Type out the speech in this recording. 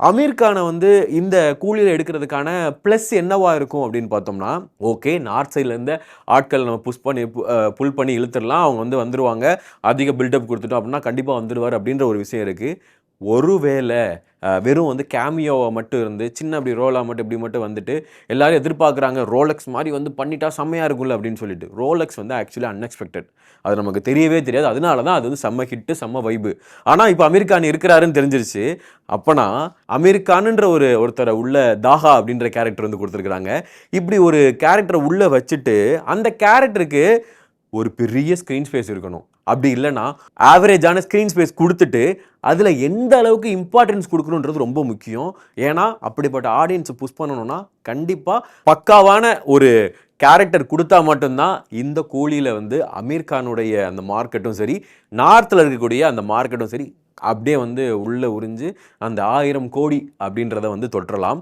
அமீர் கானை வந்து இந்த கூலியில் எடுக்கிறதுக்கான ப்ளஸ் என்னவா இருக்கும் அப்படின்னு பார்த்தோம்னா, ஓகே நார்த் சைட்லேருந்து ஆட்கள் நம்ம புல் பண்ணி இழுத்துடலாம். அவங்க வந்து வந்துருவாங்க. அதிக பில்டப் கொடுத்துட்டோம் அப்படின்னா கண்டிப்பாக வந்துடுவார் அப்படின்ற ஒரு விஷயம் இருக்குது. ஒருவேளை வெறும் வந்து கேமியோவை மட்டும் இருந்து சின்ன அப்படி ரோலாக மட்டும் இப்படி மட்டும் வந்துட்டு எல்லாரும் எதிர்பார்க்குறாங்க ரோலெக்ஸ் மாதிரி வந்து பண்ணிட்டா செம்மையாக இருக்கும்ல அப்படின்னு சொல்லிட்டு. ரோலெக்ஸ் வந்து ஆக்சுவலி அன்எக்ஸ்பெக்டட். அது நமக்கு தெரியவே தெரியாது. அதனால தான் அது வந்து செம்ம ஹிட்டு செம்ம வைபு. ஆனால் இப்போ அமீர் கான் இருக்கிறாருன்னு தெரிஞ்சிருச்சு. அப்போனா அமீர் கானுன்ற ஒருத்தரை உள்ள தாஹா அப்படின்ற கேரக்டர் வந்து கொடுத்துருக்குறாங்க. இப்படி ஒரு கேரக்டரை உள்ளே வச்சுட்டு அந்த கேரக்டருக்கு ஒரு பெரிய ஸ்க்ரீன் ஸ்பேஸ் இருக்கணும். அப்படி இல்லைன்னா ஆவரேஜான ஸ்க்ரீன் ஸ்பேஸ் கொடுத்துட்டு அதில் எந்த அளவுக்கு இம்பார்ட்டன்ஸ் கொடுக்கணுன்றது ரொம்ப முக்கியம். ஏன்னா அப்படிப்பட்ட ஆடியன்ஸை புஷ் பண்ணணும்னா கண்டிப்பாக பக்காவான ஒரு கேரக்டர் கொடுத்தா மட்டும்தான் இந்த கூலியில் வந்து அமீர் கானுடைய அந்த மார்க்கெட்டும் சரி, நார்த்தில் இருக்கக்கூடிய அந்த மார்க்கெட்டும் சரி அப்படியே வந்து உள்ளே உறிஞ்சு அந்த 1000 கோடி அப்படின்றத வந்து தொற்றலாம்.